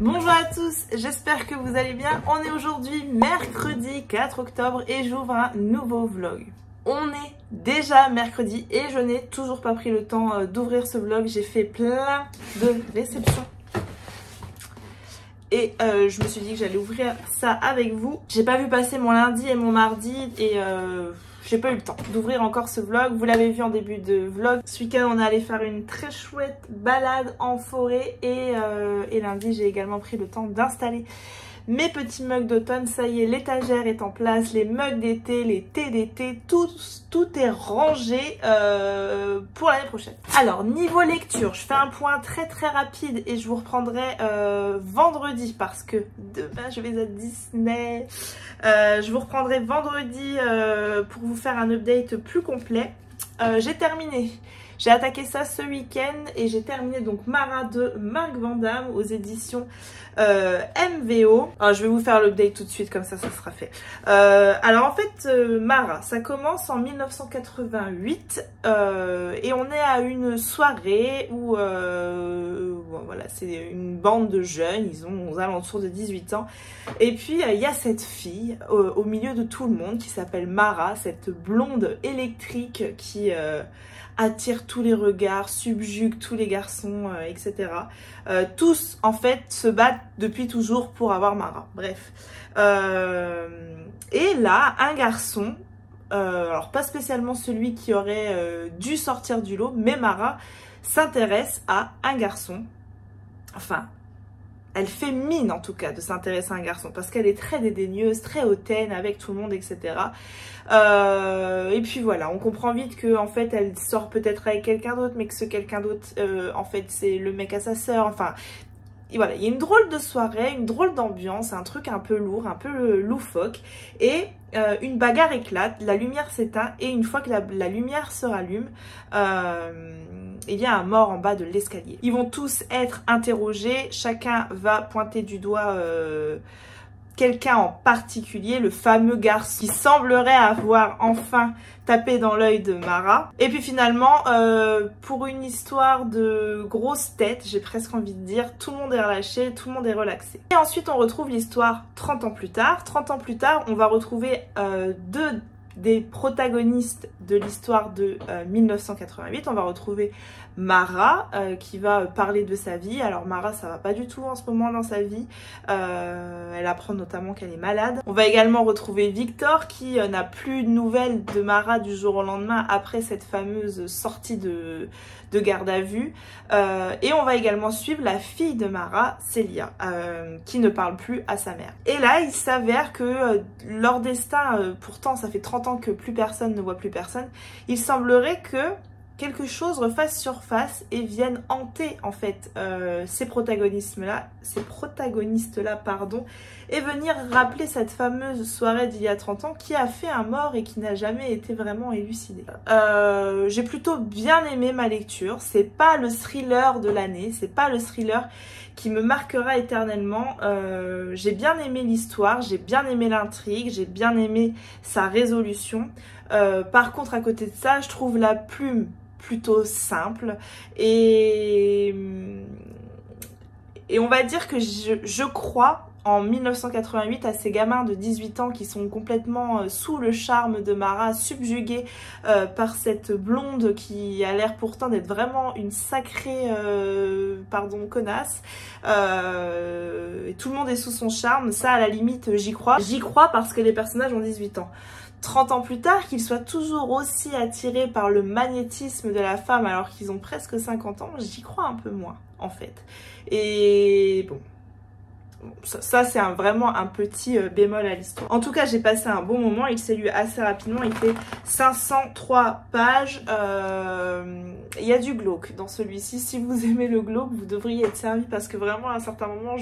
Bonjour à tous, j'espère que vous allez bien. On est aujourd'hui mercredi 4 octobre et j'ouvre un nouveau vlog. On est déjà mercredi et je n'ai toujours pas pris le temps d'ouvrir ce vlog. J'ai fait plein de réceptions. Et je me suis dit que j'allais ouvrir ça avec vous. J'ai pas vu passer mon lundi et mon mardi et j'ai pas eu le temps d'ouvrir encore ce vlog. Vous l'avez vu en début de vlog. Ce week-end, on est allé faire une très chouette balade en forêt et lundi, j'ai également pris le temps d'installer mes petits mugs d'automne. Ça y est, l'étagère est en place, les mugs d'été, les thés d'été, tout est rangé pour l'année prochaine. Alors, niveau lecture, je fais un point très rapide et je vous reprendrai vendredi parce que demain je vais à Disney. Je vous reprendrai vendredi pour vous faire un update plus complet. J'ai terminé. J'ai attaqué ça ce week-end et j'ai terminé donc Mara de Marc Van Damme aux éditions MVO. Alors, je vais vous faire l'update tout de suite, comme ça sera fait. Alors en fait, Mara, ça commence en 1988 et on est à une soirée où bon, voilà, c'est une bande de jeunes, ils ont aux alentours de 18 ans. Et puis il y a cette fille au milieu de tout le monde qui s'appelle Mara, cette blonde électrique qui attire tous les regards, subjugue tous les garçons, etc. Tous, en fait, se battent depuis toujours pour avoir Mara. Bref. Et là, un garçon, alors pas spécialement celui qui aurait dû sortir du lot, mais Mara s'intéresse à un garçon. Enfin, elle fait mine en tout cas de s'intéresser à un garçon parce qu'elle est très dédaigneuse, très hautaine avec tout le monde, etc. Et puis voilà, on comprend vite que en fait elle sort peut-être avec quelqu'un d'autre, mais que ce quelqu'un d'autre, en fait c'est le mec à sa sœur. Enfin, et voilà, il y a une drôle de soirée, une drôle d'ambiance, un truc un peu lourd, un peu loufoque. Et une bagarre éclate, la lumière s'éteint et une fois que la lumière se rallume, il y a un mort en bas de l'escalier. Ils vont tous être interrogés, chacun va pointer du doigt quelqu'un en particulier, le fameux garçon qui semblerait avoir enfin tapé dans l'œil de Mara. Et puis finalement, pour une histoire de grosse tête, j'ai presque envie de dire, tout le monde est relâché, tout le monde est relaxé. Et ensuite on retrouve l'histoire 30 ans plus tard. 30 ans plus tard, on va retrouver deux des protagonistes de l'histoire de 1988. On va retrouver Mara qui va parler de sa vie. Alors Mara, ça va pas du tout en ce moment dans sa vie. Elle apprend notamment qu'elle est malade. On va également retrouver Victor qui n'a plus de nouvelles de Mara du jour au lendemain après cette fameuse sortie de garde à vue. Et on va également suivre la fille de Mara, Célia, qui ne parle plus à sa mère. Et là, il s'avère que leur destin, pourtant ça fait 30 ans que plus personne ne voit plus personne, il semblerait que quelque chose refasse surface et vienne hanter en fait ces protagonistes-là, pardon, et venir rappeler cette fameuse soirée d'il y a 30 ans qui a fait un mort et qui n'a jamais été vraiment élucidée. J'ai plutôt bien aimé ma lecture, c'est pas le thriller de l'année, c'est pas le thriller qui me marquera éternellement. J'ai bien aimé l'histoire, j'ai bien aimé l'intrigue, j'ai bien aimé sa résolution. Par contre, à côté de ça, je trouve la plume plutôt simple et on va dire que je crois en 1988 à ces gamins de 18 ans qui sont complètement sous le charme de Mara, subjugués par cette blonde qui a l'air pourtant d'être vraiment une sacrée pardon, connasse. Et tout le monde est sous son charme, ça à la limite j'y crois. J'y crois parce que les personnages ont 18 ans. 30 ans plus tard, qu'ils soient toujours aussi attirés par le magnétisme de la femme alors qu'ils ont presque 50 ans, j'y crois un peu moins en fait. Et bon, ça c'est vraiment un petit bémol à l'histoire. En tout cas, j'ai passé un bon moment, il s'est lu assez rapidement, il fait 503 pages. Il y a du glauque dans celui-ci. Si vous aimez le glauque, vous devriez être servi parce que vraiment à un certain moment,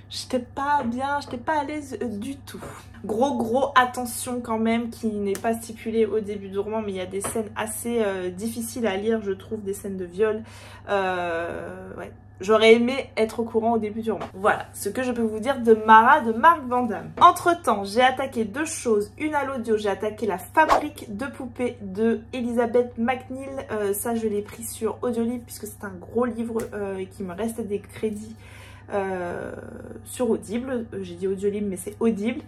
j'étais pas bien, j'étais pas à l'aise du tout. Gros attention quand même qui n'est pas stipulé au début du roman, mais il y a des scènes assez difficiles à lire, je trouve, des scènes de viol. Ouais. J'aurais aimé être au courant au début du roman. Voilà ce que je peux vous dire de Mara de Marc Van Damme. Entre temps, j'ai attaqué deux choses. Une à l'audio, j'ai attaqué La fabrique de poupées de Elizabeth McNeill. Ça, je l'ai pris sur Audiolib puisque c'est un gros livre et qu'il me reste des crédits sur Audible. J'ai dit Audiolib mais c'est Audible.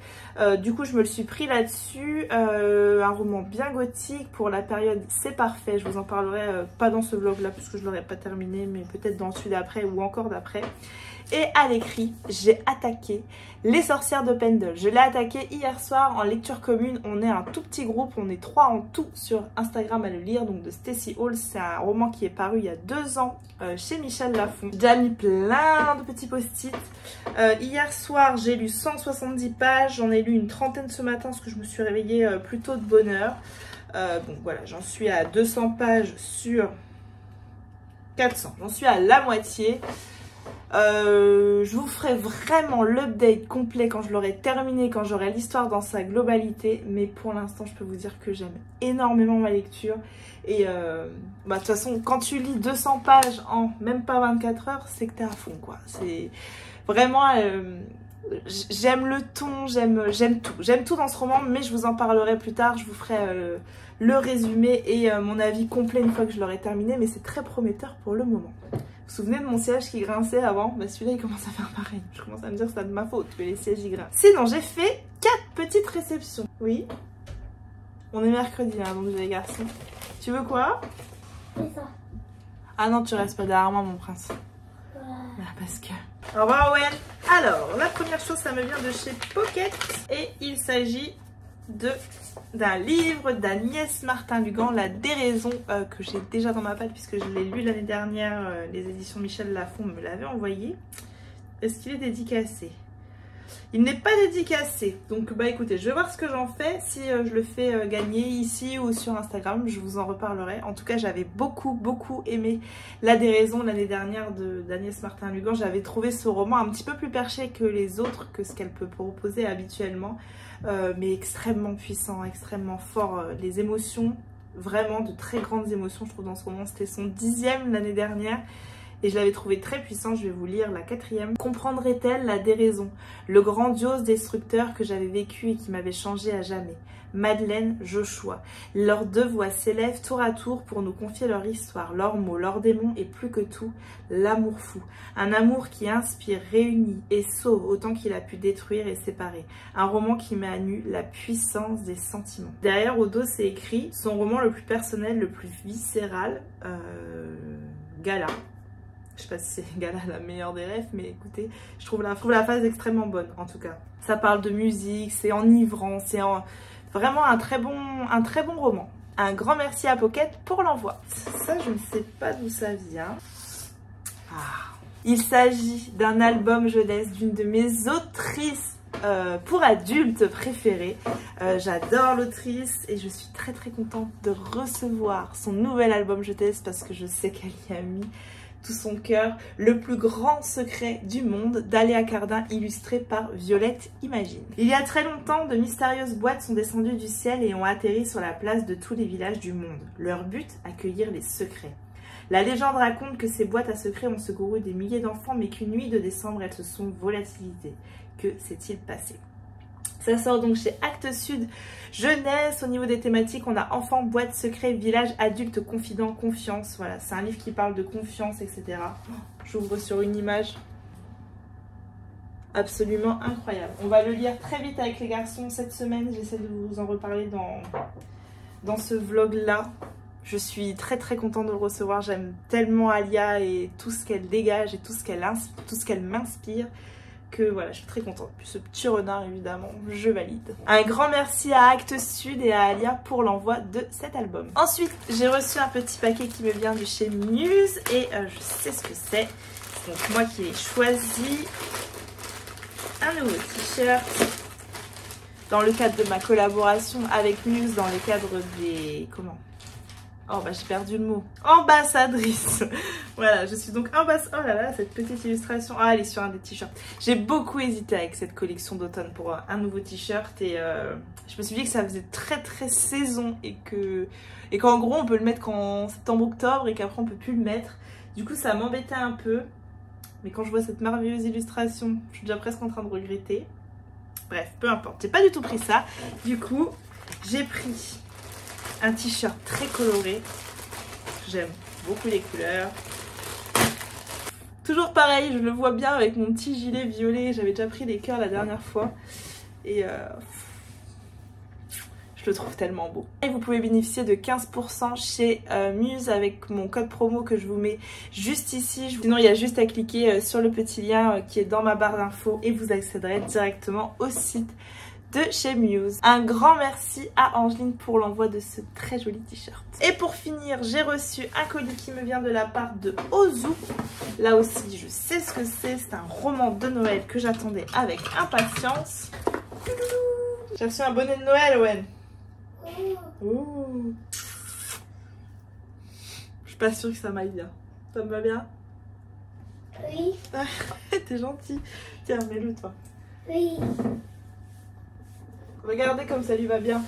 Du coup je me le suis pris là-dessus. Un roman bien gothique pour la période, c'est parfait. Je vous en parlerai pas dans ce vlog là puisque je l'aurai pas terminé, mais peut-être dans celui d'après ou encore d'après. Et à l'écrit, j'ai attaqué Les Sorcières de Pendle. Je l'ai attaqué hier soir en lecture commune. On est un tout petit groupe, on est 3 en tout sur Instagram à le lire. Donc de Stacey Hall, c'est un roman qui est paru il y a 2 ans chez Michel Lafon. J'ai déjà mis plein de petits post-it. Hier soir, j'ai lu 170 pages. J'en ai lu une trentaine ce matin parce que je me suis réveillée plutôt de bonne heure. Bon voilà, j'en suis à 200 pages sur 400. J'en suis à la moitié. Je vous ferai vraiment l'update complet quand je l'aurai terminé, quand j'aurai l'histoire dans sa globalité, mais pour l'instant je peux vous dire que j'aime énormément ma lecture et de toute façon quand tu lis 200 pages en même pas 24 heures c'est que t'es à fond quoi. C'est vraiment j'aime le ton, j'aime tout dans ce roman, mais je vous en parlerai plus tard. Je vous ferai le résumé et mon avis complet une fois que je l'aurai terminé, mais c'est très prometteur pour le moment. Vous vous souvenez de mon siège qui grinçait avant? Bah celui-là il commence à faire pareil. Je commence à me dire que c'est de ma faute que les sièges y grincent. Sinon j'ai fait 4 petites réceptions. Oui. On est mercredi là, donc j'ai les garçons. Tu veux quoi? C'est ça. Ah non, tu restes pas derrière moi mon prince. Ouais. Ah, parce que... Au revoir Owen. Alors, la première chose ça me vient de chez Pocket. Et il s'agit d'un livre d'Agnès Martin-Lugan, La Déraison, que j'ai déjà dans ma palle puisque je l'ai lu l'année dernière. Les éditions Michel Lafon me l'avaient envoyé. Est-ce qu'il est dédicacé? Il n'est pas dédicacé, donc bah écoutez, je vais voir ce que j'en fais. Si je le fais gagner ici ou sur Instagram, je vous en reparlerai. En tout cas, j'avais beaucoup aimé La Déraison l'année dernière d'Agnès Martin-Lugan. J'avais trouvé ce roman un petit peu plus perché que les autres, que ce qu'elle peut proposer habituellement. Mais extrêmement puissant, extrêmement fort. Les émotions, vraiment de très grandes émotions, je trouve, dans ce roman. C'était son 10e l'année dernière et je l'avais trouvé très puissant. Je vais vous lire la 4e. Comprendrait-elle la déraison, le grandiose destructeur que j'avais vécu et qui m'avait changé à jamais? Madeleine, Joshua, leurs 2 voix s'élèvent tour à tour pour nous confier leur histoire, leurs mots, leurs démons et plus que tout, l'amour fou. Un amour qui inspire, réunit et sauve autant qu'il a pu détruire et séparer. Un roman qui met à nu la puissance des sentiments. Derrière, au dos, c'est écrit son roman le plus personnel, le plus viscéral, Gala. Je sais pas si c'est Gala la meilleure des rêves, mais écoutez, je trouve la phase extrêmement bonne en tout cas. Ça parle de musique, c'est enivrant, c'est vraiment un très bon roman. Un grand merci à Pocket pour l'envoi. Ça, je ne sais pas d'où ça vient. Ah. Il s'agit d'un album jeunesse d'une de mes autrices pour adultes préférées. J'adore l'autrice et je suis très contente de recevoir son nouvel album jeunesse parce que je sais qu'elle y a mis tout son cœur. Le plus grand secret du monde d'Aléa Cardin, illustré par Violette Imagine. Il y a très longtemps, de mystérieuses boîtes sont descendues du ciel et ont atterri sur la place de tous les villages du monde. Leur but, accueillir les secrets. La légende raconte que ces boîtes à secrets ont secouru des milliers d'enfants, mais qu'une nuit de décembre, elles se sont volatilisées. Que s'est-il passé? Ça sort donc chez Actes Sud Jeunesse. Au niveau des thématiques, on a enfants, boîte, secret, village, adulte, confident, confiance. Voilà, c'est un livre qui parle de confiance, etc. J'ouvre sur une image absolument incroyable. On va le lire très vite avec les garçons cette semaine. J'essaie de vous en reparler dans ce vlog-là. Je suis très contente de le recevoir. J'aime tellement Alia et tout ce qu'elle dégage et tout ce qu'elle m'inspire. Que voilà, je suis très contente. Puis ce petit renard, évidemment, je valide. Un grand merci à Actes Sud et à Alia pour l'envoi de cet album. Ensuite, j'ai reçu un petit paquet qui me vient de chez Muse et je sais ce que c'est. Donc moi qui ai choisi un nouveau t-shirt dans le cadre de ma collaboration avec Muse, dans le cadre des... Comment ? Oh bah j'ai perdu le mot. Ambassadrice. Voilà, je suis donc ambassadrice. Oh là là, cette petite illustration. Ah, elle est sur un des t-shirts. J'ai beaucoup hésité avec cette collection d'automne pour un nouveau t-shirt. Et je me suis dit que ça faisait très saison. Et qu'en gros, on peut le mettre qu'en septembre-octobre. Et qu'après, on peut plus le mettre. Du coup, ça m'embêtait un peu. Mais quand je vois cette merveilleuse illustration, je suis déjà presque en train de regretter. Bref, peu importe. J'ai pas du tout pris ça. Du coup, j'ai pris... un t-shirt très coloré, j'aime beaucoup les couleurs. Toujours pareil, je le vois bien avec mon petit gilet violet. J'avais déjà pris les cœurs la dernière fois. Et je le trouve tellement beau. Et vous pouvez bénéficier de 15% chez Muse avec mon code promo que je vous mets juste ici. Sinon, il y a juste à cliquer sur le petit lien qui est dans ma barre d'infos et vous accéderez directement au site de chez Muse. Un grand merci à Angeline pour l'envoi de ce très joli t-shirt. Et pour finir, j'ai reçu un colis qui me vient de la part de Ozu. Là aussi, je sais ce que c'est. C'est un roman de Noël que j'attendais avec impatience. J'ai reçu un bonnet de Noël, Owen. Ouh. Je suis pas sûre que ça m'aille bien. Ça me va bien? Oui. T'es gentil. Tiens, mets-le toi. Oui. Regardez comme ça lui va bien.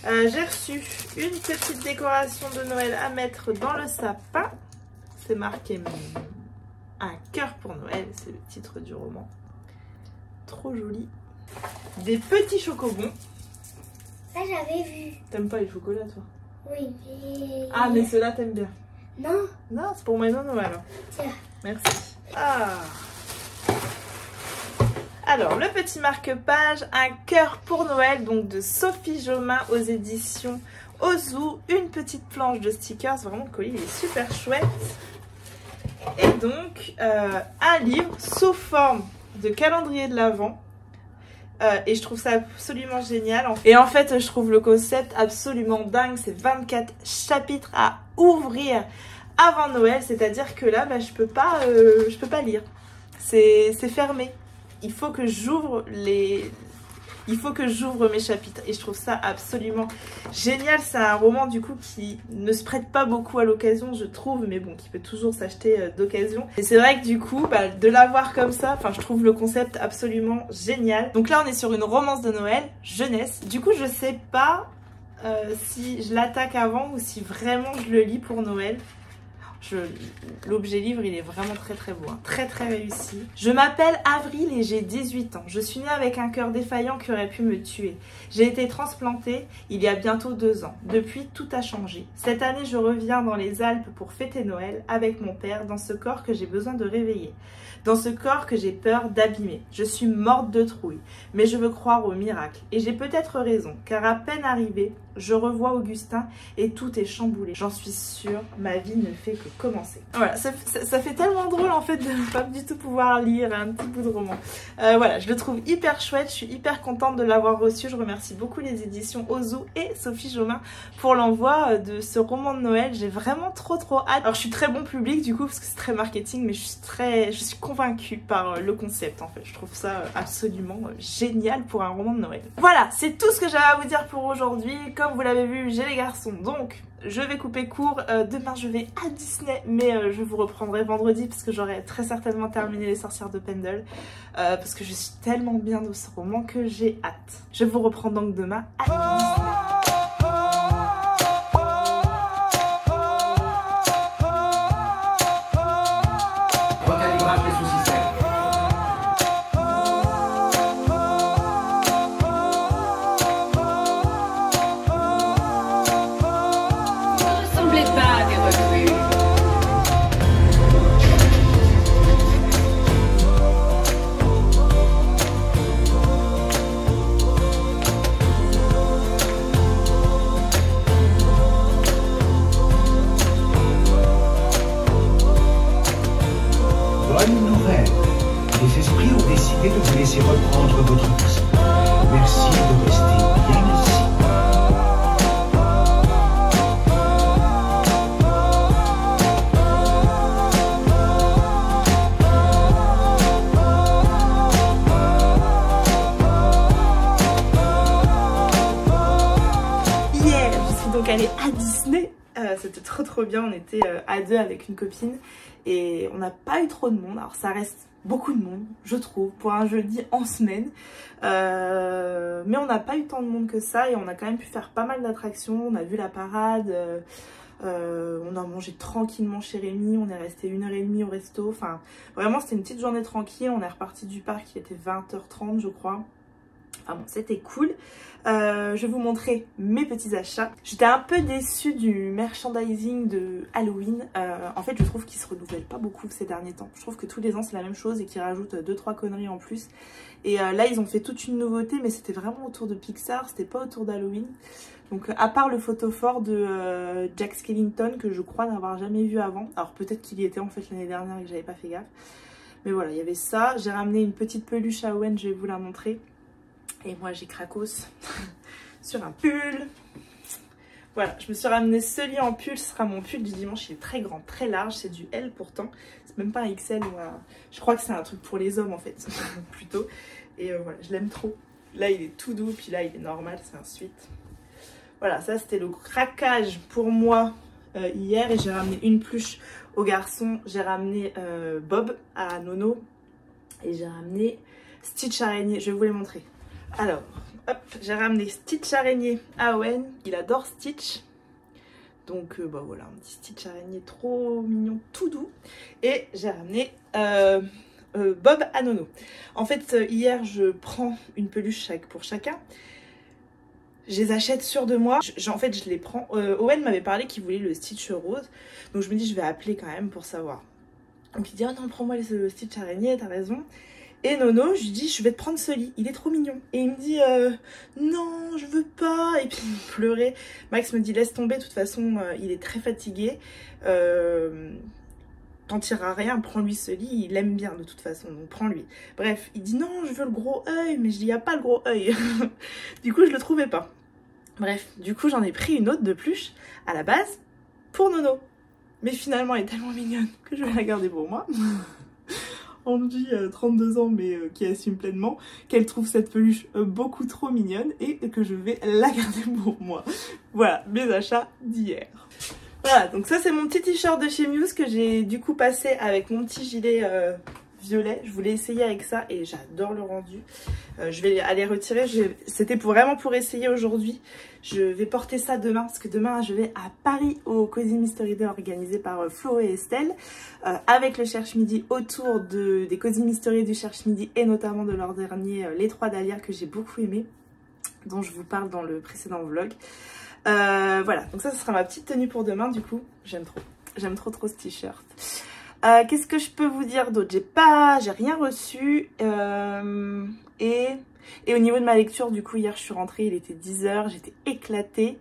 J'ai reçu une petite décoration de Noël à mettre dans le sapin. C'est marqué un cœur pour Noël, c'est le titre du roman. Trop joli. Des petits chocobons. Ça j'avais vu. T'aimes pas les chocolats toi? Oui, mais... Ah mais ceux-là t'aimes bien. Non. Non, c'est pour Maison Noël. Tiens. Merci. Ah. Alors, le petit marque-page, un cœur pour Noël, donc de Sophie Jomain aux éditions Ozu. Une petite planche de stickers, vraiment le colis il est super chouette. Et donc, un livre sous forme de calendrier de l'Avent. Et je trouve ça absolument génial. Et en fait, je trouve le concept absolument dingue. C'est 24 chapitres à ouvrir avant Noël. C'est-à-dire que là, bah, je peux pas lire. C'est fermé. Il faut que j'ouvre mes chapitres et je trouve ça absolument génial. C'est un roman du coup qui ne se prête pas beaucoup à l'occasion je trouve, mais bon, qui peut toujours s'acheter d'occasion. Et c'est vrai que du coup, bah, de l'avoir comme ça, enfin je trouve le concept absolument génial. Donc là on est sur une romance de Noël, jeunesse. Du coup je sais pas si je l'attaque avant ou si vraiment je le lis pour Noël. L'objet livre il est vraiment très très beau, hein. Très très réussi. Je m'appelle Avril et j'ai 18 ans. Je suis née avec un cœur défaillant qui aurait pu me tuer. J'ai été transplantée il y a bientôt 2 ans. Depuis, tout a changé. Cette année, je reviens dans les Alpes pour fêter Noël avec mon père dans ce corps que j'ai besoin de réveiller. Dans ce corps que j'ai peur d'abîmer. Je suis morte de trouille, mais je veux croire au miracle. Et j'ai peut-être raison, car à peine arrivée, je revois Augustin et tout est chamboulé. J'en suis sûre, ma vie ne fait que commencer. Voilà, ça fait tellement drôle en fait de ne pas du tout pouvoir lire un petit bout de roman. Voilà, je le trouve hyper chouette, je suis hyper contente de l'avoir reçu. Je remercie beaucoup les éditions Ozu et Sophie Jomain pour l'envoi de ce roman de Noël. J'ai vraiment trop hâte. Alors je suis très bon public du coup parce que c'est très marketing, mais je suis convaincue par le concept en fait. Je trouve ça absolument génial pour un roman de Noël. Voilà, c'est tout ce que j'avais à vous dire pour aujourd'hui. Comme vous l'avez vu, j'ai les garçons, donc je vais couper court. Demain je vais à Disney, mais je vous reprendrai vendredi parce que j'aurai très certainement terminé Les Sorcières de Pendle, parce que je suis tellement bien dans ce roman que j'ai hâte. Je vous reprends donc demain à Disney. Bonne nouvelle. Les esprits ont décidé de vous laisser reprendre votre poste. Merci de rester bien ici. Hier, je suis donc allée à Disney. C'était trop bien, on était à 2 avec une copine et on n'a pas eu trop de monde. Alors ça reste beaucoup de monde, je trouve, pour un jeudi en semaine, mais on n'a pas eu tant de monde que ça et on a quand même pu faire pas mal d'attractions. On a vu la parade, on a mangé tranquillement chez Rémi, on est resté 1h30 au resto. Enfin vraiment c'était une petite journée tranquille. On est reparti du parc, il était 20h30 je crois. Enfin bon, c'était cool. Je vais vous montrer mes petits achats. J'étais un peu déçue du merchandising de Halloween. En fait, je trouve qu'il se renouvelle pas beaucoup ces derniers temps. Je trouve que tous les ans c'est la même chose et qu'ils rajoutent 2-3 conneries en plus. Et là, ils ont fait toute une nouveauté, mais c'était vraiment autour de Pixar, c'était pas autour d'Halloween. Donc à part le photophore de Jack Skellington que je crois n'avoir jamais vu avant. Alors peut-être qu'il y était en fait l'année dernière et que j'avais pas fait gaffe. Mais voilà, il y avait ça. J'ai ramené une petite peluche à Owen, je vais vous la montrer. Et moi j'ai cracos sur un pull. Voilà, je me suis ramené ce lit en pull, ce sera mon pull du dimanche, il est très grand, très large, c'est du L pourtant. C'est même pas un XL ou un... Je crois que c'est un truc pour les hommes en fait, plutôt. Et voilà, je l'aime trop. Là il est tout doux, puis là il est normal, c'est un sweat. Voilà, ça c'était le craquage pour moi hier. Et j'ai ramené une pluche au garçon, j'ai ramené Bob à Nono. Et j'ai ramené Stitch araignée, je vais vous les montrer. Alors, hop, j'ai ramené Stitch araignée à Owen, il adore Stitch. Donc bah voilà, un petit Stitch araignée trop mignon, tout doux. Et j'ai ramené Bob à Nono. En fait, hier, je prends une peluche pour chacun. Je les achète sûrs de moi. En fait, je les prends. Owen m'avait parlé qu'il voulait le Stitch rose. Donc je me dis, je vais appeler quand même pour savoir. Donc il dit, oh non, prends-moi le Stitch araignée, t'as raison. Et Nono, je lui dis, je vais te prendre ce lit, il est trop mignon. Et il me dit, non, je veux pas. Et puis il pleurait. Max me dit, laisse tomber, de toute façon, il est très fatigué. T'en tireras rien, prends-lui ce lit, il aime bien de toute façon, donc prends-lui. Bref, il dit, non, je veux le gros œil. Mais je dis, il n'y a pas le gros œil. Du coup, je le trouvais pas. Bref, du coup, j'en ai pris une autre de pluche, à la base, pour Nono. Mais finalement, elle est tellement mignonne que je vais la garder pour moi. On me dit 32 ans mais qui assume pleinement qu'elle trouve cette peluche beaucoup trop mignonne et que je vais la garder pour moi. Voilà mes achats d'hier. Voilà, donc ça c'est mon petit t-shirt de chez Muse que j'ai du coup passé avec mon petit gilet violet. Je voulais essayer avec ça et j'adore le rendu. Je vais aller retirer, c'était vraiment pour essayer aujourd'hui. Je vais porter ça demain parce que demain je vais à Paris au Cozy Mystery Day organisé par Flo et Estelle avec le Cherche Midi autour des Cozy Mystery du Cherche Midi et notamment de leur dernier Les Trois Dahlia que j'ai beaucoup aimé, dont je vous parle dans le précédent vlog. Voilà, donc ça ce sera ma petite tenue pour demain du coup. J'aime trop ce t-shirt. Qu'est-ce que je peux vous dire d'autre? J'ai rien reçu. Et au niveau de ma lecture, du coup, hier je suis rentrée, il était 10 h, j'étais éclatée.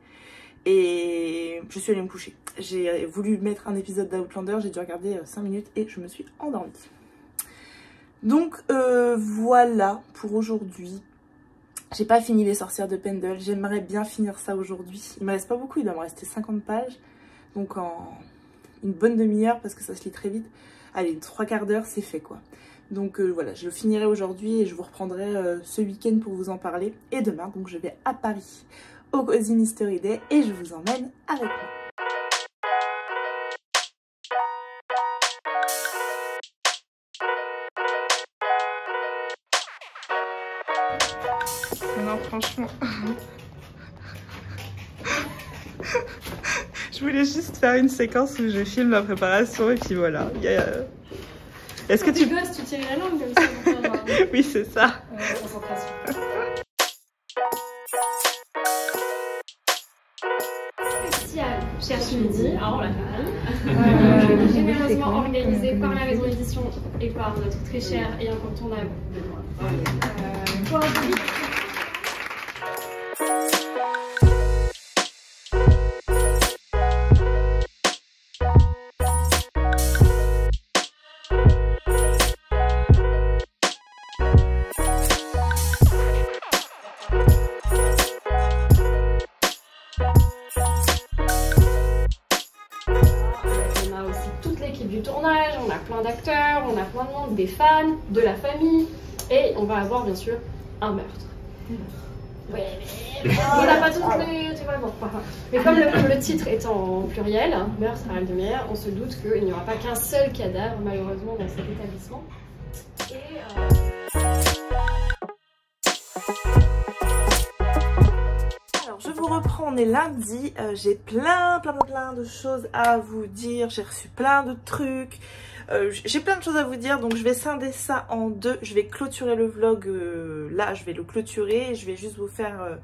Et je suis allée me coucher. J'ai voulu mettre un épisode d'Outlander, j'ai dû regarder 5 minutes et je me suis endormie. Donc voilà pour aujourd'hui. J'ai pas fini Les Sorcières de Pendle, j'aimerais bien finir ça aujourd'hui. Il me reste pas beaucoup, il doit me rester 50 pages. Donc en une bonne demi-heure parce que ça se lit très vite. Allez, 3/4 d'heure, c'est fait quoi. Donc voilà, je le finirai aujourd'hui et je vous reprendrai ce week-end pour vous en parler. Et demain, donc je vais à Paris au Cozy Mystery Day et je vous emmène avec moi. Non, franchement... Je voulais juste faire une séquence où je filme ma préparation et puis voilà. Est-ce que tu gosses, tu tires la langue comme ça pour faire, Oui, c'est ça. Concentration. Spécial Cherche Midi à Orly. Généreusement organisé par la maison d'édition et par notre très cher et incontournable pour un public. Du tournage, on a plein d'acteurs, on a plein de monde, des fans, de la famille et on va avoir bien sûr un meurtre. Oui, mais on n'a pas toutes les... Tu vois, bon, mais comme le titre est en pluriel, meurtre à Aldemir, on se doute qu'il n'y aura pas qu'un seul cadavre malheureusement dans cet établissement. Alors je vous reprends, on est lundi, j'ai plein de choses à vous dire, j'ai reçu plein de trucs, J'ai plein de choses à vous dire, donc je vais scinder ça en deux. Je vais clôturer le vlog, là je vais le clôturer et je vais juste vous faire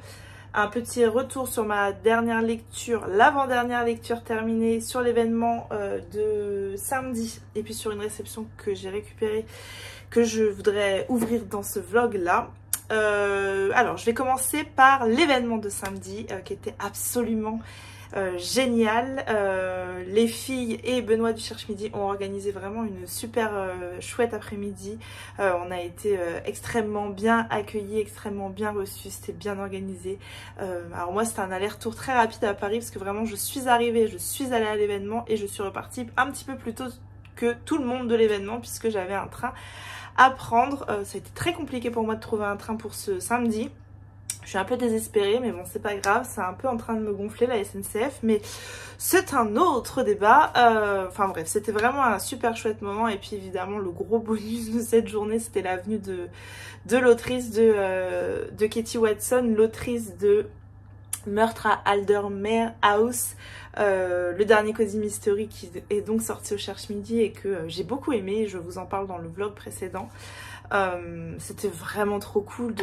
un petit retour sur ma dernière lecture, l'avant-dernière lecture terminée, sur l'événement de samedi et puis sur une réception que j'ai récupérée, que je voudrais ouvrir dans ce vlog là. Alors je vais commencer par l'événement de samedi qui était absolument génial. Les filles et Benoît du Cherche Midi ont organisé vraiment une super chouette après-midi. On a été extrêmement bien accueillis, extrêmement bien reçus, c'était bien organisé. Alors moi c'était un aller-retour très rapide à Paris parce que vraiment je suis arrivée, je suis allée à l'événement et je suis repartie un petit peu plus tôt que tout le monde de l'événement puisque j'avais un train à prendre. Ça a été très compliqué pour moi de trouver un train pour ce samedi. Je suis un peu désespérée, mais bon, c'est pas grave, c'est un peu en train de me gonfler la SNCF, mais c'est un autre débat. Enfin bref, c'était vraiment un super chouette moment, et puis évidemment, le gros bonus de cette journée, c'était la venue de l'autrice de Katie Watson, l'autrice de Meurtre à Aldermere House, le dernier Cozy Mystery qui est donc sorti au Cherche Midi et que j'ai beaucoup aimé, je vous en parle dans le vlog précédent. C'était vraiment trop cool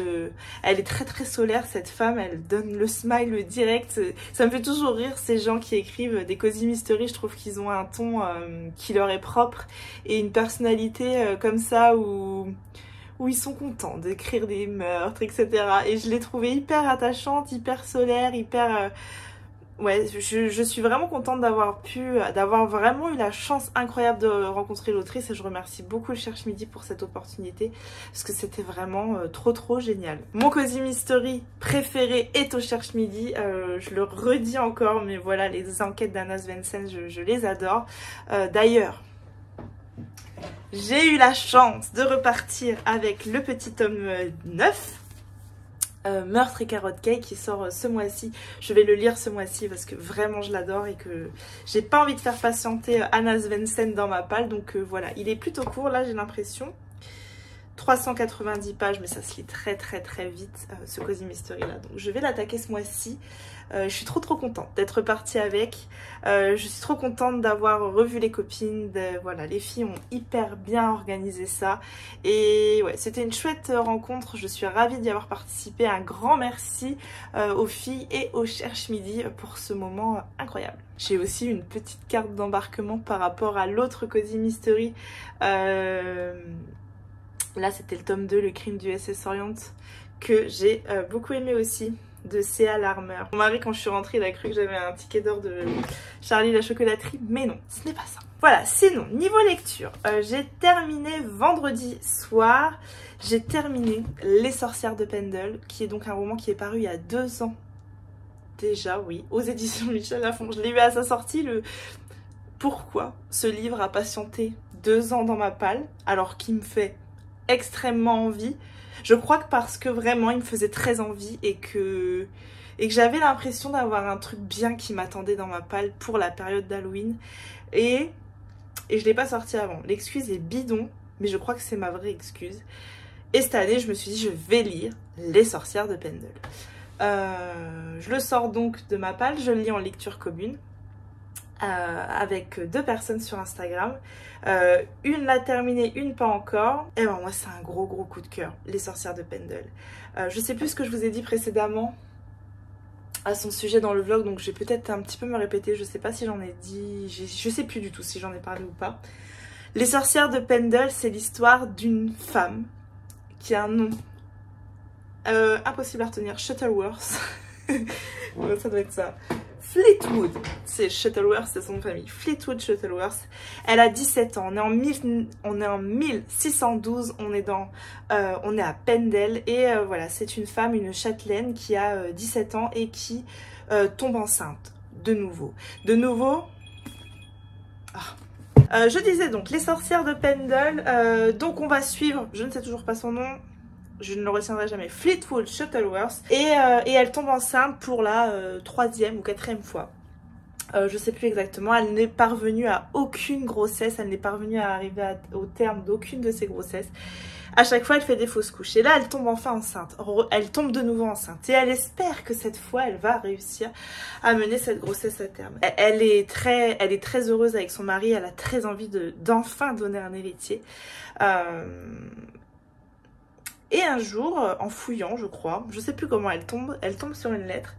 elle est très très solaire cette femme, elle donne le smile direct, ça me fait toujours rire ces gens qui écrivent des Cozy Mystery, je trouve qu'ils ont un ton qui leur est propre et une personnalité comme ça où ils sont contents d'écrire des meurtres, etc. Et je l'ai trouvée hyper attachante, hyper solaire, hyper... Ouais, je suis vraiment contente d'avoir vraiment eu la chance incroyable de rencontrer l'autrice et je remercie beaucoup le Cherche Midi pour cette opportunité parce que c'était vraiment trop génial. Mon Cozy Mystery préféré est au Cherche Midi, je le redis encore, mais voilà, les enquêtes d'Anna Svensson, je les adore. D'ailleurs, j'ai eu la chance de repartir avec le petit tome 9. Meurtre et Carotte Cake qui sort ce mois-ci. Je vais le lire ce mois-ci parce que vraiment je l'adore et que j'ai pas envie de faire patienter Anna Svensson dans ma palle. Donc voilà, il est plutôt court là, j'ai l'impression. 390 pages, mais ça se lit très vite ce Cozy Mystery là. Donc je vais l'attaquer ce mois-ci. Je suis trop contente d'être partie avec. Je suis trop contente d'avoir revu les copines. Voilà, les filles ont hyper bien organisé ça. Et ouais, c'était une chouette rencontre. Je suis ravie d'y avoir participé. Un grand merci aux filles et au Cherche Midi pour ce moment incroyable. J'ai aussi une petite carte d'embarquement par rapport à l'autre Cozy Mystery. Là, c'était le tome 2, Le crime du SS Orient, que j'ai beaucoup aimé aussi, de C.A. Larmer. Mon mari, quand je suis rentrée, il a cru que j'avais un ticket d'or de Charlie la chocolaterie, mais non, ce n'est pas ça. Voilà, sinon, niveau lecture, j'ai terminé vendredi soir, j'ai terminé Les Sorcières de Pendle, qui est donc un roman qui est paru il y a 2 ans. Déjà, oui, aux éditions Michel Lafon. Je l'ai eu à sa sortie, Pourquoi ce livre a patienté 2 ans dans ma palle, alors qu'il me fait extrêmement envie. Je crois que parce que vraiment il me faisait très envie et que j'avais l'impression d'avoir un truc bien qui m'attendait dans ma palle pour la période d'Halloween et je l'ai pas sorti avant. L'excuse est bidon, mais je crois que c'est ma vraie excuse. Et cette année je me suis dit je vais lire Les Sorcières de Pendle. Je le sors donc de ma palle, je le lis en lecture commune. Avec 2 personnes sur Instagram, une l'a terminée, une pas encore. Et ben moi c'est un gros coup de cœur, Les Sorcières de Pendle. Je sais plus ce que je vous ai dit précédemment à son sujet dans le vlog, donc je vais peut-être un petit peu me répéter, je sais pas si j'en ai dit, je sais plus du tout si j'en ai parlé ou pas. Les Sorcières de Pendle, c'est l'histoire d'une femme qui a un nom impossible à retenir, Shuttleworth. Ça doit être ça. Fleetwood, c'est Shuttleworth, c'est son nom de famille. Fleetwood Shuttleworth. Elle a 17 ans. On est en 1612. On est à Pendle et voilà, c'est une femme, une châtelaine qui a 17 ans et qui tombe enceinte de nouveau. Je disais donc Les Sorcières de Pendle. Donc on va suivre. Je ne sais toujours pas son nom. Je ne le retiendrai jamais, Fleetwood Shuttleworth, et elle tombe enceinte pour la 3e ou 4e fois. Je sais plus exactement, elle n'est parvenue à aucune grossesse, elle n'est parvenue à arriver au terme d'aucune de ses grossesses. À chaque fois, elle fait des fausses couches. Et là, elle tombe enfin enceinte. Elle tombe de nouveau enceinte. Et elle espère que cette fois, elle va réussir à mener cette grossesse à terme. Elle est très heureuse avec son mari. Elle a très envie d'enfin donner un héritier. Et un jour, en fouillant, je crois, je sais plus comment elle tombe sur une lettre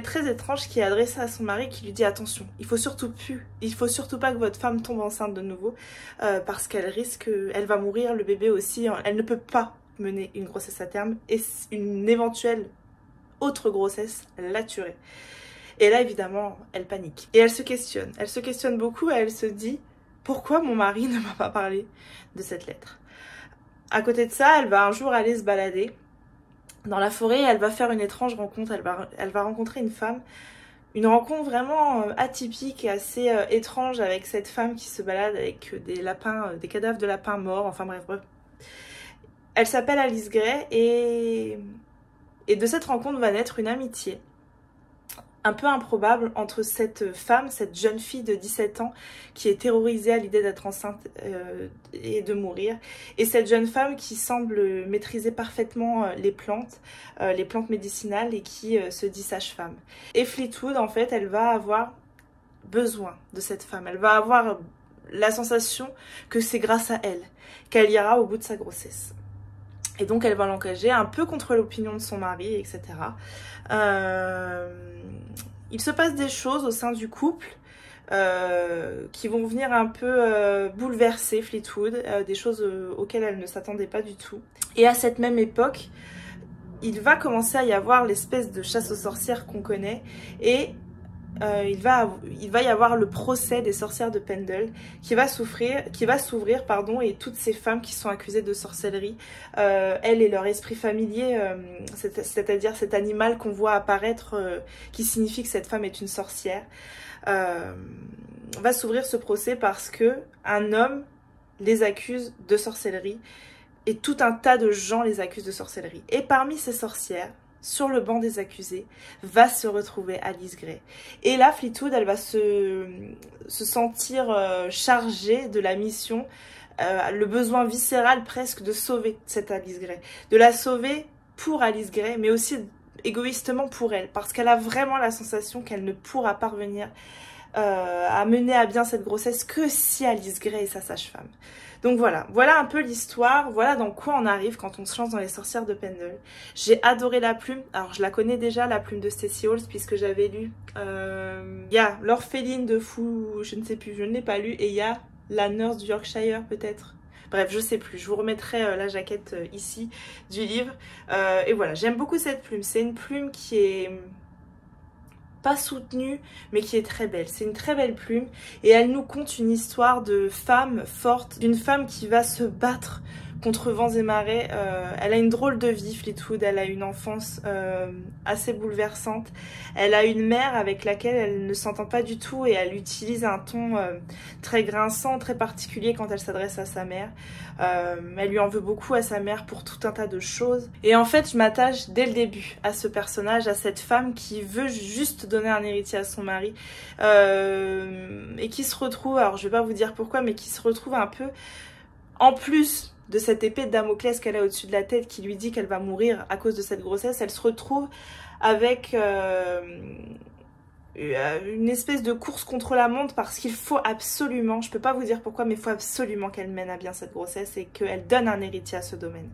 très étrange qui est adressée à son mari qui lui dit attention, il faut surtout pas que votre femme tombe enceinte de nouveau parce elle va mourir, le bébé aussi, elle ne peut pas mener une grossesse à terme et une éventuelle autre grossesse la tuerait. Et là évidemment, elle panique et elle se questionne beaucoup et elle se dit pourquoi mon mari ne m'a pas parlé de cette lettre. À côté de ça, elle va un jour aller se balader dans la forêt et elle va faire une étrange rencontre. Elle va rencontrer une femme, une rencontre vraiment atypique et assez étrange avec cette femme qui se balade avec des cadavres de lapins morts, enfin bref. Elle s'appelle Alice Gray et de cette rencontre va naître une amitié un peu improbable entre cette femme, cette jeune fille de 17 ans qui est terrorisée à l'idée d'être enceinte et de mourir, et cette jeune femme qui semble maîtriser parfaitement les plantes médicinales et qui se dit sage-femme. Et Fleetwood, en fait, elle va avoir besoin de cette femme, elle va avoir la sensation que c'est grâce à elle qu'elle ira au bout de sa grossesse. Et donc elle va l'engager un peu contre l'opinion de son mari, etc. Il se passe des choses au sein du couple qui vont venir un peu bouleverser Fleetwood, des choses auxquelles elle ne s'attendait pas du tout. Et à cette même époque, il va commencer à y avoir l'espèce de chasse aux sorcières qu'on connaît et il va y avoir le procès des sorcières de Pendle qui va s'ouvrir, et toutes ces femmes qui sont accusées de sorcellerie, elles et leur esprit familier, c'est-à-dire cet animal qu'on voit apparaître qui signifie que cette femme est une sorcière, va s'ouvrir ce procès parce que un homme les accuse de sorcellerie et tout un tas de gens les accusent de sorcellerie. Et parmi ces sorcières, sur le banc des accusés, va se retrouver Alice Gray. Et là, Fleetwood, elle va se sentir chargée de la mission, le besoin viscéral presque de sauver cette Alice Gray. De la sauver pour Alice Gray, mais aussi égoïstement pour elle, parce qu'elle a vraiment la sensation qu'elle ne pourra parvenir à mener à bien cette grossesse que si Alice Gray est sa sage-femme. Donc voilà un peu l'histoire, voilà dans quoi on arrive quand on se lance dans les sorcières de Pendle. J'ai adoré la plume, alors je la connais déjà, la plume de Stacey Halls, puisque j'avais lu, il y a l'orpheline de fou, je ne sais plus, je ne l'ai pas lu, et il y a la nurse du Yorkshire peut-être. Bref, je sais plus, je vous remettrai la jaquette ici du livre. Et voilà, j'aime beaucoup cette plume, c'est une plume qui est pas soutenue, mais qui est très belle. C'est une très belle plume et elle nous conte une histoire de femme forte, d'une femme qui va se battre contre vents et marées. Elle a une drôle de vie, Fleetwood. Elle a une enfance assez bouleversante. Elle a une mère avec laquelle elle ne s'entend pas du tout et elle utilise un ton très grinçant, très particulier quand elle s'adresse à sa mère. Elle lui en veut beaucoup à sa mère pour tout un tas de choses. Et en fait, je m'attache dès le début à ce personnage, à cette femme qui veut juste donner un héritier à son mari et qui se retrouve, alors je vais pas vous dire pourquoi, mais qui se retrouve un peu, en plus de cette épée de Damoclès qu'elle a au-dessus de la tête qui lui dit qu'elle va mourir à cause de cette grossesse, elle se retrouve avec une espèce de course contre la montre parce qu'il faut absolument, je peux pas vous dire pourquoi, mais il faut absolument qu'elle mène à bien cette grossesse et qu'elle donne un héritier à ce domaine.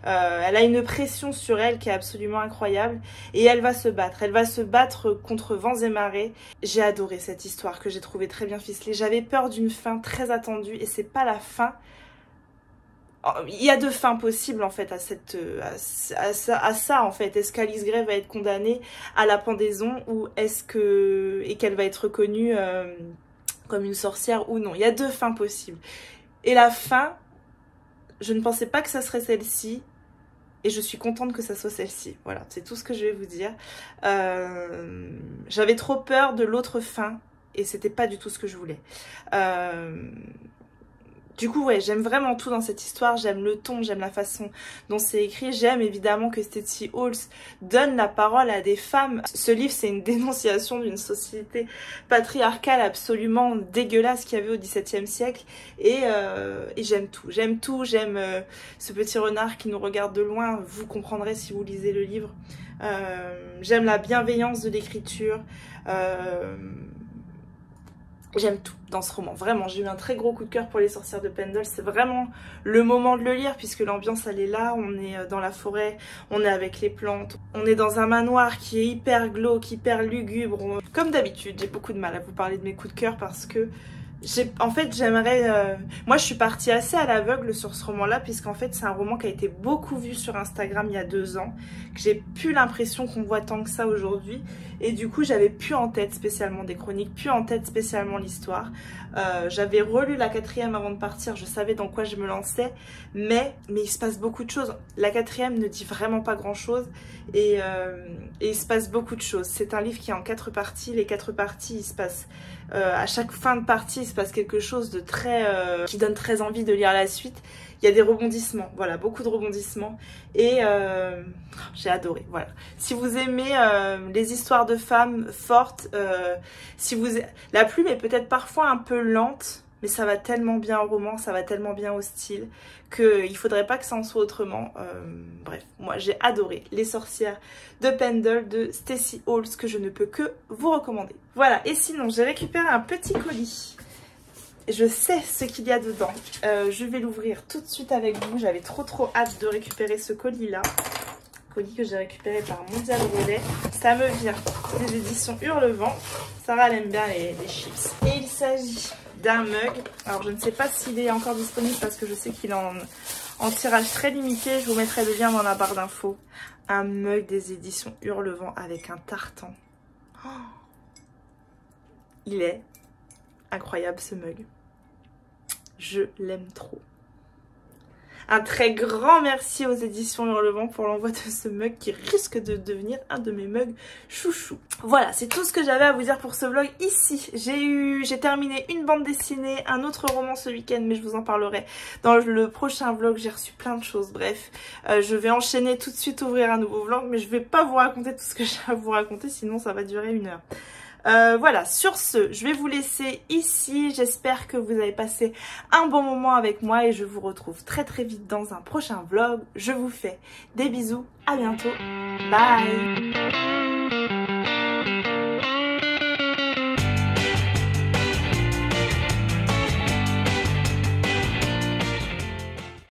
Elle a une pression sur elle qui est absolument incroyable et elle va se battre contre vents et marées. J'ai adoré cette histoire que j'ai trouvée très bien ficelée. J'avais peur d'une fin très attendue et c'est pas la fin. Il y a deux fins possibles en fait à ça en fait. Est-ce qu'Alice Gray va être condamnée à la pendaison ou qu'elle va être reconnue comme une sorcière ou non? Il y a deux fins possibles. Et la fin, je ne pensais pas que ça serait celle-ci et je suis contente que ça soit celle-ci. Voilà, c'est tout ce que je vais vous dire. J'avais trop peur de l'autre fin et c'était pas du tout ce que je voulais. Du coup, ouais, j'aime vraiment tout dans cette histoire. J'aime le ton, j'aime la façon dont c'est écrit. J'aime évidemment que Stacey Halls donne la parole à des femmes. Ce livre, c'est une dénonciation d'une société patriarcale absolument dégueulasse qu'il y avait au XVIIe siècle. Et j'aime tout. J'aime tout. J'aime ce petit renard qui nous regarde de loin. Vous comprendrez si vous lisez le livre. J'aime la bienveillance de l'écriture. J'aime tout dans ce roman, vraiment. J'ai eu un très gros coup de cœur pour Les Sorcières de Pendle. C'est vraiment le moment de le lire puisque l'ambiance elle est là. On est dans la forêt, on est avec les plantes. On est dans un manoir qui est hyper glauque, hyper lugubre. Comme d'habitude, j'ai beaucoup de mal à vous parler de mes coups de cœur parce que en fait j'aimerais... Moi je suis partie assez à l'aveugle sur ce roman-là puisqu'en fait c'est un roman qui a été beaucoup vu sur Instagram il y a 2 ans. Que j'ai plus l'impression qu'on voit tant que ça aujourd'hui. Et du coup j'avais plus en tête spécialement des chroniques, plus en tête spécialement l'histoire. J'avais relu la 4e avant de partir, je savais dans quoi je me lançais. Mais il se passe beaucoup de choses. La 4e ne dit vraiment pas grand chose. Et il se passe beaucoup de choses. C'est un livre qui est en 4 parties. Les 4 parties, il se passe... à chaque fin de partie, il se passe quelque chose de très... qui donne très envie de lire la suite. Il y a des rebondissements, voilà, beaucoup de rebondissements. Et j'ai adoré, voilà. Si vous aimez les histoires de femmes fortes, si vous... La plume est peut-être parfois un peu lente, mais ça va tellement bien au roman, ça va tellement bien au style, qu'il ne faudrait pas que ça en soit autrement. Bref, moi j'ai adoré Les Sorcières de Pendle de Stacey Halls, que je ne peux que vous recommander. Voilà, et sinon j'ai récupéré un petit colis. Je sais ce qu'il y a dedans. Je vais l'ouvrir tout de suite avec vous. J'avais trop hâte de récupérer ce colis-là. Colis que j'ai récupéré par Mondial Relais. Ça me vient des éditions Hurlevent. Sarah elle aime bien les chips. Et il s'agit d'un mug. Alors je ne sais pas s'il est encore disponible parce que je sais qu'il est en tirage très limité. Je vous mettrai le lien dans la barre d'infos. Un mug des éditions Hurlevent avec un tartan. Oh, il est incroyable ce mug. Je l'aime trop. Un très grand merci aux éditions Hurlevent pour l'envoi de ce mug qui risque de devenir un de mes mugs chouchou. Voilà, c'est tout ce que j'avais à vous dire pour ce vlog ici. J'ai terminé une bande dessinée, un autre roman ce week-end, mais je vous en parlerai dans le prochain vlog. J'ai reçu plein de choses, bref. Je vais enchaîner tout de suite, ouvrir un nouveau vlog, mais je vais pas vous raconter tout ce que j'ai à vous raconter, sinon ça va durer 1 heure. Voilà, sur ce, je vais vous laisser ici. J'espère que vous avez passé un bon moment avec moi et je vous retrouve très vite dans un prochain vlog. Je vous fais des bisous, à bientôt, bye.